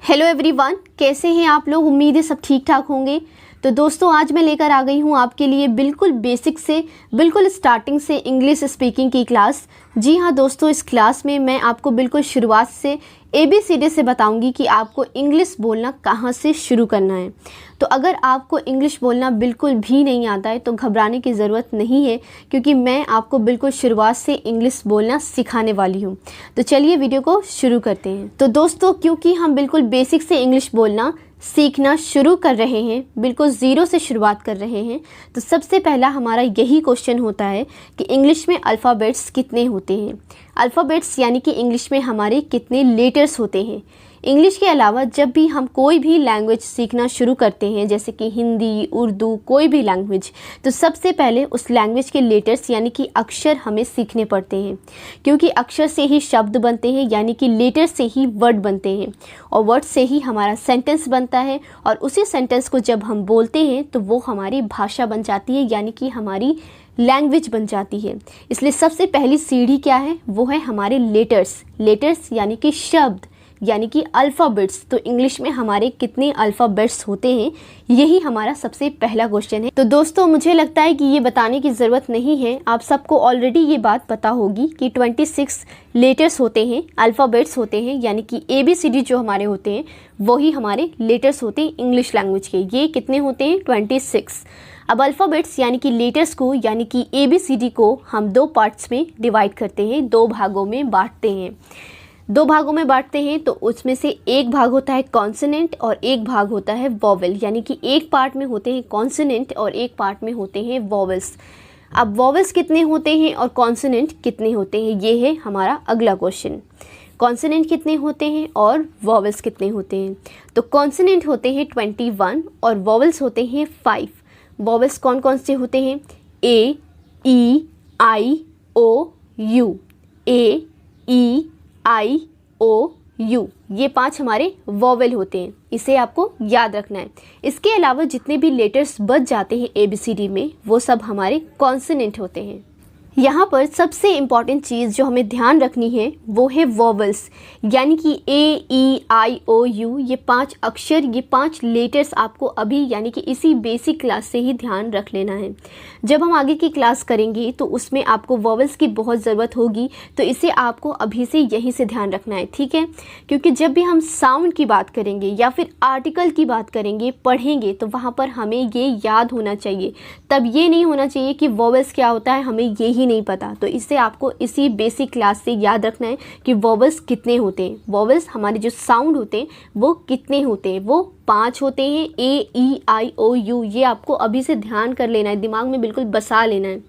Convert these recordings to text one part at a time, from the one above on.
Hello everyone, कैसे हैं आप लोग। उम्मीद है सब ठीक ठाक होंगे। तो दोस्तों, आज मैं लेकर आ गई हूँ आपके लिए बिल्कुल बेसिक से बिल्कुल स्टार्टिंग से इंग्लिश स्पीकिंग की क्लास। जी हाँ दोस्तों, इस क्लास में मैं आपको बिल्कुल शुरुआत से ABCD से बताऊंगी कि आपको इंग्लिश बोलना कहाँ से शुरू करना है। तो अगर आपको इंग्लिश बोलना बिल्कुल भी नहीं आता है तो घबराने की ज़रूरत नहीं है, क्योंकि मैं आपको बिल्कुल शुरुआत से इंग्लिश बोलना सिखाने वाली हूँ। तो चलिए वीडियो को शुरू करते हैं। तो दोस्तों, क्योंकि हम बिल्कुल बेसिक से इंग्लिश बोलना सीखना शुरू कर रहे हैं, बिल्कुल ज़ीरो से शुरुआत कर रहे हैं, तो सबसे पहला हमारा यही क्वेश्चन होता है कि इंग्लिश में अल्फ़ाबेट्स कितने होते हैं। अल्फ़ाबेट्स यानी कि इंग्लिश में हमारे कितने लेटर्स होते हैं। इंग्लिश के अलावा जब भी हम कोई भी लैंग्वेज सीखना शुरू करते हैं, जैसे कि हिंदी, उर्दू, कोई भी लैंग्वेज, तो सबसे पहले उस लैंग्वेज के लेटर्स यानी कि अक्षर हमें सीखने पड़ते हैं, क्योंकि अक्षर से ही शब्द बनते हैं, यानी कि लेटर से ही वर्ड बनते हैं, और वर्ड से ही हमारा सेंटेंस बनता है, और उसी सेंटेंस को जब हम बोलते हैं तो वो हमारी भाषा बन जाती है, यानी कि हमारी लैंग्वेज बन जाती है। इसलिए सबसे पहली सीढ़ी क्या है, वो है हमारे लेटर्स। लेटर्स यानी कि शब्द, यानी कि अल्फ़ाबेट्स। तो इंग्लिश में हमारे कितने अल्फ़ाबेट्स होते हैं, यही हमारा सबसे पहला क्वेश्चन है। तो दोस्तों, मुझे लगता है कि ये बताने की ज़रूरत नहीं है, आप सबको ऑलरेडी ये बात पता होगी कि 26 लेटर्स होते हैं, अल्फ़ाबेट्स होते हैं, यानी कि ABCD जो हमारे होते हैं वही हमारे लेटर्स होते हैं इंग्लिश लैंग्वेज के। ये कितने होते हैं? 26। अब अल्फ़ाबेट्स यानी कि लेटर्स को, यानी कि ABCD को हम दो पार्ट्स में डिवाइड करते हैं, दो भागों में बांटते हैं। दो भागों में बांटते हैं तो उसमें से एक भाग होता है कॉन्सोनेंट और एक भाग होता है वॉवेल, यानी कि एक पार्ट में होते हैं कॉन्सोनेंट और एक पार्ट में होते हैं वॉवेल्स। अब वॉवेल्स कितने होते हैं और कॉन्सोनेंट कितने होते हैं, ये है हमारा अगला क्वेश्चन। कॉन्सोनेंट कितने होते हैं और वॉवेल्स कितने होते हैं। तो कॉन्सोनेंट होते हैं 21 और वॉवेल्स होते हैं 5। वॉवेल्स कौन कौन से होते हैं? A, E, I, O, U। A, E, I, O, U, ये 5 हमारे वॉवेल होते हैं, इसे आपको याद रखना है। इसके अलावा जितने भी लेटर्स बच जाते हैं ABCD में, वो सब हमारे कॉन्सोनेंट होते हैं। यहाँ पर सबसे इम्पॉर्टेंट चीज़ जो हमें ध्यान रखनी है वो है वॉवेल्स, यानी कि A, E, I, O, U, ये 5 अक्षर, ये 5 लेटर्स आपको अभी यानी कि इसी बेसिक क्लास से ही ध्यान रख लेना है। जब हम आगे की क्लास करेंगे तो उसमें आपको वॉवेल्स की बहुत ज़रूरत होगी, तो इसे आपको अभी से यहीं से ध्यान रखना है, ठीक है। क्योंकि जब भी हम साउंड की बात करेंगे या फिर आर्टिकल की बात करेंगे, पढ़ेंगे, तो वहाँ पर हमें ये याद होना चाहिए। तब ये नहीं होना चाहिए कि वॉवेल्स क्या होता है हमें यही नहीं पता। तो इससे आपको इसी बेसिक क्लास से याद रखना है कि वॉवेल्स कितने होते हैं। वॉवेल्स हमारे जो साउंड होते हैं वो कितने होते हैं, वो 5 होते हैं। A, E, I, O, U, ये आपको अभी से ध्यान कर लेना है, दिमाग में बिल्कुल बसा लेना है।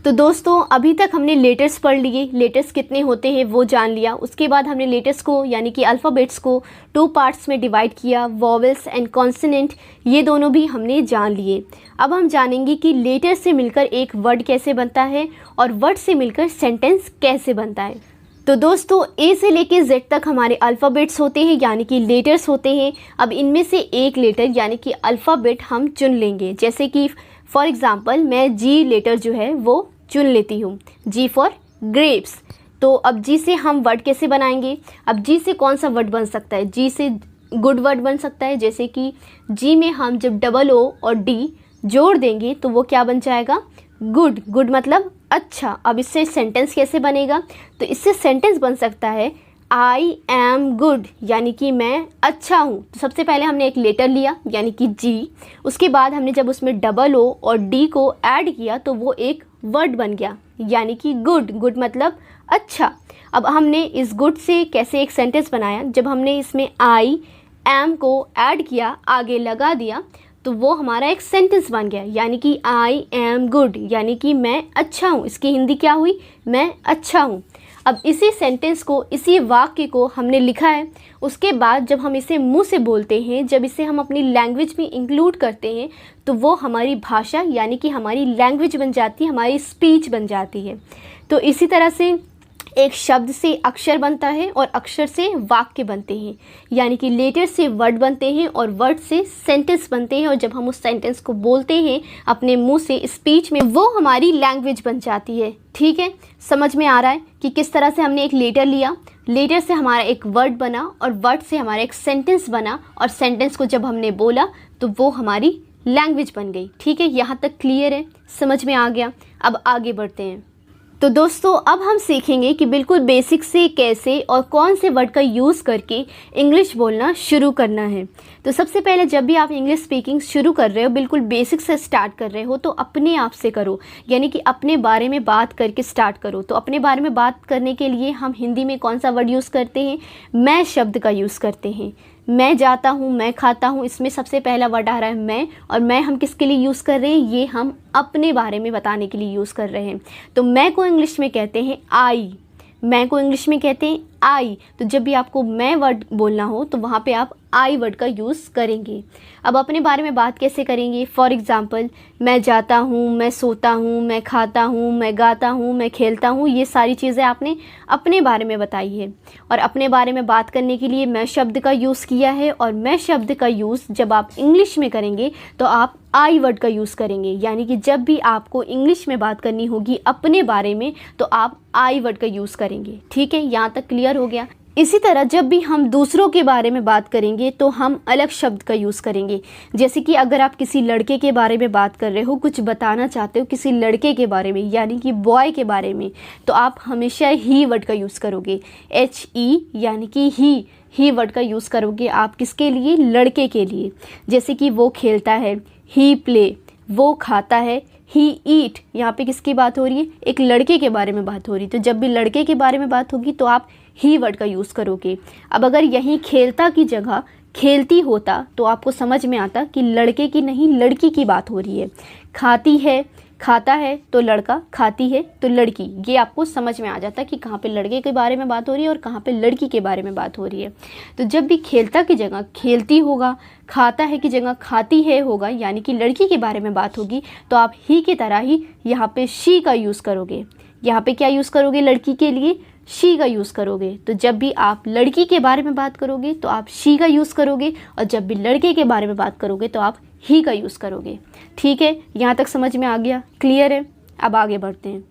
तो दोस्तों, अभी तक हमने लेटर्स पढ़ लिए, लेटर्स कितने होते हैं वो जान लिया। उसके बाद हमने लेटर्स को यानी कि अल्फ़ाबेट्स को 2 पार्ट्स में डिवाइड किया, वॉवेल्स एंड कॉन्सोनेंट, ये दोनों भी हमने जान लिए। अब हम जानेंगे कि लेटर से मिलकर एक वर्ड कैसे बनता है और वर्ड से मिलकर सेंटेंस कैसे बनता है। तो दोस्तों, A से लेके Z तक हमारे अल्फ़ाबेट्स होते हैं, यानी कि लेटर्स होते हैं। अब इनमें से एक लेटर यानी कि अल्फ़ाबेट हम चुन लेंगे, जैसे कि फॉर एग्ज़ाम्पल मैं G लेटर जो है वो चुन लेती हूँ, G फॉर ग्रेप्स। तो अब G से हम वर्ड कैसे बनाएंगे? अब G से कौन सा वर्ड बन सकता है? G से गुड वर्ड बन सकता है, जैसे कि G में हम जब O और D जोड़ देंगे तो वो क्या बन जाएगा? गुड। गुड मतलब अच्छा। अब इससे सेंटेंस कैसे बनेगा? तो इससे सेंटेंस बन सकता है I am good, यानी कि मैं अच्छा हूँ। तो सबसे पहले हमने एक लेटर लिया यानी कि G, उसके बाद हमने जब उसमें O और D को ऐड किया तो वो एक वर्ड बन गया, यानी कि गुड। गुड मतलब अच्छा। अब हमने इस गुड से कैसे एक सेंटेंस बनाया? जब हमने इसमें I am को ऐड किया, आगे लगा दिया, तो वो हमारा एक सेंटेंस बन गया, यानी कि I am good, यानी कि मैं अच्छा हूँ। इसकी हिंदी क्या हुई? मैं अच्छा हूँ। अब इसी सेंटेंस को, इसी वाक्य को हमने लिखा है। उसके बाद जब हम इसे मुंह से बोलते हैं, जब इसे हम अपनी लैंग्वेज में इंक्लूड करते हैं, तो वो हमारी भाषा यानी कि हमारी लैंग्वेज बन जाती है, हमारी स्पीच बन जाती है। तो इसी तरह से एक शब्द से अक्षर बनता है और अक्षर से वाक्य बनते हैं, यानी कि लेटर से वर्ड बनते हैं और वर्ड से सेंटेंस बनते हैं, और जब हम उस सेंटेंस को बोलते हैं अपने मुंह से स्पीच में, वो हमारी लैंग्वेज बन जाती है। ठीक है, समझ में आ रहा है कि किस तरह से हमने एक लेटर लिया, लेटर से हमारा एक वर्ड बना और वर्ड से हमारा एक सेंटेंस बना, और सेंटेंस को जब हमने बोला तो वो हमारी लैंग्वेज बन गई। ठीक है, यहाँ तक क्लियर है, समझ में आ गया। अब आगे बढ़ते हैं। तो दोस्तों अब हम सीखेंगे कि बिल्कुल बेसिक से कैसे और कौन से वर्ड का यूज़ करके इंग्लिश बोलना शुरू करना है। तो सबसे पहले जब भी आप इंग्लिश स्पीकिंग शुरू कर रहे हो, बिल्कुल बेसिक से स्टार्ट कर रहे हो, तो अपने आप से करो, यानी कि अपने बारे में बात करके स्टार्ट करो। तो अपने बारे में बात करने के लिए हम हिंदी में कौन सा वर्ड यूज़ करते हैं? मैं शब्द का यूज़ करते हैं। मैं जाता हूँ, मैं खाता हूँ, इसमें सबसे पहला वर्ड आ रहा है मैं, और मैं हम किसके लिए यूज़ कर रहे हैं? ये हम अपने बारे में बताने के लिए यूज़ कर रहे हैं। तो मैं को इंग्लिश में कहते हैं आई, मैं को इंग्लिश में कहते हैं आई। तो जब भी आपको मैं वर्ड बोलना हो तो वहाँ पे आप आई वर्ड का यूज़ करेंगे। अब अपने बारे में बात कैसे करेंगे? फॉर एग्ज़ाम्पल, मैं जाता हूँ, मैं सोता हूँ, मैं खाता हूँ, मैं गाता हूँ, मैं खेलता हूँ, ये सारी चीज़ें आपने अपने बारे में बताई है। और अपने बारे में बात करने के लिए मैं शब्द का यूज़ किया है, और मैं शब्द का यूज़ जब आप इंग्लिश में करेंगे तो आप आई वर्ड का यूज़ करेंगे, यानी कि जब भी आपको इंग्लिश में बात करनी होगी अपने बारे में तो आप आई वर्ड का यूज़ करेंगे। ठीक है, यहाँ तक क्लियर हो गया। इसी तरह जब भी हम दूसरों के बारे में बात करेंगे तो हम अलग शब्द का यूज़ करेंगे। जैसे कि अगर आप किसी लड़के के बारे में बात कर रहे हो, कुछ बताना चाहते हो किसी लड़के के बारे में, यानी कि बॉय के बारे में, तो आप हमेशा ही वर्ड का यूज़ करोगे। HE यानी कि ही वर्ड का यूज़ करोगे आप किसके लिए? लड़के के लिए। जैसे कि वो खेलता है, ही प्ले, वो खाता है, ही ईट, यहाँ पे किसकी बात हो रही है? एक लड़के के बारे में बात हो रही है। तो जब भी लड़के के बारे में बात होगी तो आप ही वर्ड का यूज़ करोगे। अब अगर यहीं खेलता की जगह खेलती होता तो आपको समझ में आता कि लड़के की नहीं लड़की की बात हो रही है। खाती है, खाता है तो लड़का, खाती है तो लड़की, ये आपको समझ में आ जाता कि कहाँ पे लड़के के बारे में बात हो रही है और कहाँ पे लड़की के बारे में बात हो रही है। तो जब भी खेलता की जगह खेलती होगा, खाता है की जगह खाती है होगा, यानी कि लड़की के बारे में बात होगी, तो आप ही की तरह ही यहाँ पे शी का यूज़ करोगे। यहाँ पे क्या यूज़ करोगे? लड़की के लिए शी का यूज़ करोगे। तो जब भी आप लड़की के बारे में बात करोगे तो आप शी का यूज़ करोगे, और जब भी लड़के के बारे में बात करोगे तो आप ही का यूज़ करोगे। ठीक है, यहाँ तक समझ में आ गया, क्लियर है। अब आगे बढ़ते हैं।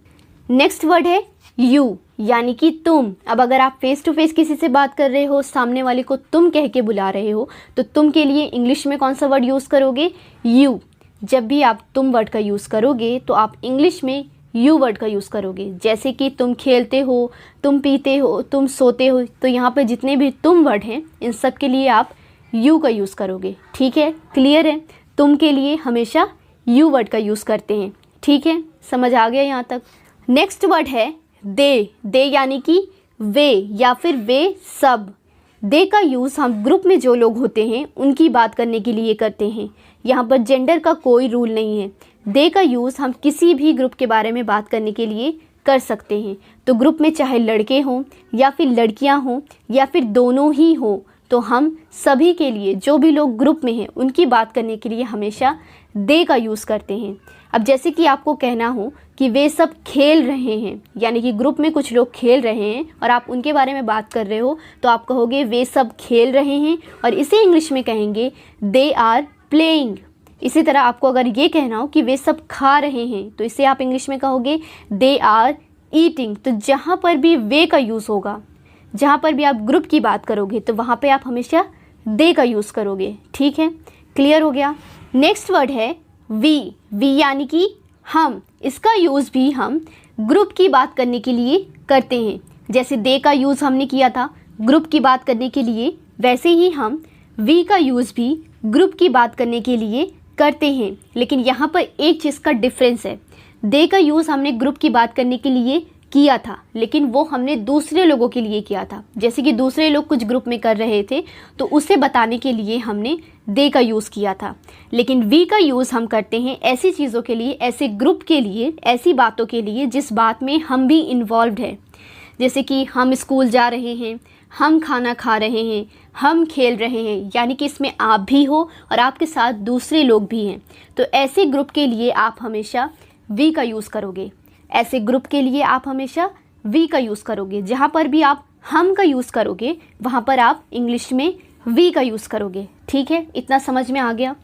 नेक्स्ट वर्ड है यू, यानी कि तुम। अब अगर आप फेस टू फेस किसी से बात कर रहे हो, सामने वाले को तुम कह के बुला रहे हो, तो तुम के लिए इंग्लिश में कौन सा वर्ड यूज़ करोगे? यू। जब भी आप तुम वर्ड का यूज़ करोगे तो आप इंग्लिश में यू वर्ड का यूज़ करोगे। जैसे कि तुम खेलते हो, तुम पीते हो, तुम सोते हो, तो यहाँ पे जितने भी तुम वर्ड हैं इन सब के लिए आप यू का यूज़ करोगे। ठीक है, क्लियर है। तुम के लिए हमेशा यू वर्ड का यूज़ करते हैं। ठीक है, समझ आ गया यहाँ तक। नेक्स्ट वर्ड है दे यानी कि वे या फिर वे सब। दे का यूज़ हम ग्रुप में जो लोग होते हैं उनकी बात करने के लिए करते हैं। यहाँ पर जेंडर का कोई रूल नहीं है। दे का यूज़ हम किसी भी ग्रुप के बारे में बात करने के लिए कर सकते हैं। तो ग्रुप में चाहे लड़के हों या फिर लड़कियां हों या फिर दोनों ही हों, तो हम सभी के लिए, जो भी लोग ग्रुप में हैं उनकी बात करने के लिए हमेशा दे का यूज़ करते हैं। अब जैसे कि आपको कहना हो कि वे सब खेल रहे हैं, यानी कि ग्रुप में कुछ लोग खेल रहे हैं और आप उनके बारे में बात कर रहे हो, तो आप कहोगे वे सब खेल रहे हैं, और इसे इंग्लिश में कहेंगे दे आर प्लेइंग। इसी तरह आपको अगर ये कहना हो कि वे सब खा रहे हैं, तो इसे आप इंग्लिश में कहोगे दे आर ईटिंग। तो जहाँ पर भी वे का यूज़ होगा, जहाँ पर भी आप ग्रुप की बात करोगे, तो वहाँ पे आप हमेशा दे का यूज़ करोगे। ठीक है, क्लियर हो गया। नेक्स्ट वर्ड है वी यानी कि हम। इसका यूज़ भी हम ग्रुप की बात करने के लिए करते हैं। जैसे दे का यूज़ हमने किया था ग्रुप की बात करने के लिए, वैसे ही हम वी का यूज़ भी ग्रुप की बात करने के लिए करते हैं। लेकिन यहाँ पर एक चीज़ का डिफरेंस है। दे का यूज़ हमने ग्रुप की बात करने के लिए किया था, लेकिन वो हमने दूसरे लोगों के लिए किया था। जैसे कि दूसरे लोग कुछ ग्रुप में कर रहे थे तो उसे बताने के लिए हमने दे का यूज़ किया था। लेकिन वी का यूज़ हम करते हैं ऐसी चीज़ों के लिए, ऐसे ग्रुप के लिए, ऐसी बातों के लिए जिस बात में हम भी इन्वॉल्व्ड है। जैसे कि हम स्कूल जा रहे हैं, हम खाना खा रहे हैं, हम खेल रहे हैं, यानी कि इसमें आप भी हो और आपके साथ दूसरे लोग भी हैं। तो ऐसे ग्रुप के लिए आप हमेशा वी का यूज़ करोगे। ऐसे ग्रुप के लिए आप हमेशा वी का यूज़ करोगे। जहाँ पर भी आप हम का यूज़ करोगे वहाँ पर आप इंग्लिश में वी का यूज़ करोगे। ठीक है, इतना समझ में आ गया।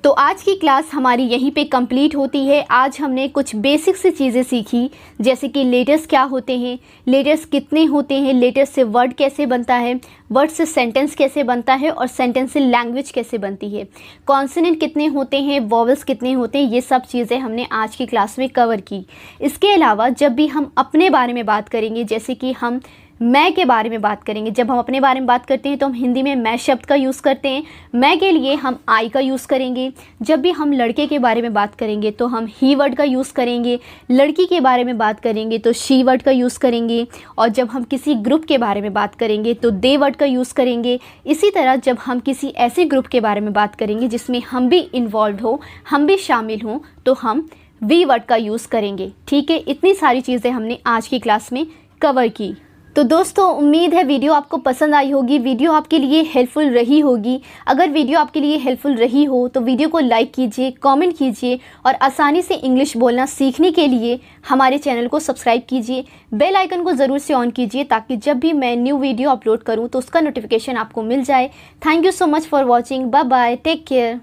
तो आज की क्लास हमारी यहीं पे कंप्लीट होती है। आज हमने कुछ बेसिक सी चीज़ें सीखी, जैसे कि लेटर्स क्या होते हैं, लेटर्स कितने होते हैं, लेटर्स से वर्ड कैसे बनता है, वर्ड से सेंटेंस कैसे बनता है और सेंटेंस से लैंग्वेज कैसे बनती है, कॉन्सोनेंट कितने होते हैं, वॉवल्स कितने होते हैं, ये सब चीज़ें हमने आज की क्लास में कवर की। इसके अलावा जब भी हम अपने बारे में बात करेंगे, जैसे कि हम मैं के बारे में बात करेंगे, जब हम अपने बारे में बात करते हैं तो हम हिंदी में मैं शब्द का यूज़ करते हैं। मैं के लिए हम आई का यूज़ करेंगे। जब भी हम लड़के के बारे में बात करेंगे तो हम ही वर्ड का यूज़ करेंगे। लड़की के बारे में बात करेंगे तो शी वर्ड का यूज़ करेंगे। और जब हम किसी ग्रुप के बारे में बात करेंगे तो दे वर्ड का यूज़ करेंगे। इसी तरह जब हम किसी ऐसे ग्रुप के बारे में बात करेंगे जिसमें हम भी इन्वॉल्व हो, हम भी शामिल हों, तो हम वी वर्ड का यूज़ करेंगे। ठीक है, इतनी सारी चीज़ें हमने आज की क्लास में कवर की। तो दोस्तों, उम्मीद है वीडियो आपको पसंद आई होगी, वीडियो आपके लिए हेल्पफुल रही होगी। अगर वीडियो आपके लिए हेल्पफुल रही हो तो वीडियो को लाइक कीजिए, कमेंट कीजिए और आसानी से इंग्लिश बोलना सीखने के लिए हमारे चैनल को सब्सक्राइब कीजिए। बेल आइकन को ज़रूर से ऑन कीजिए ताकि जब भी मैं न्यू वीडियो अपलोड करूँ तो उसका नोटिफिकेशन आपको मिल जाए। Thank you so much for watching. Bye bye, take care.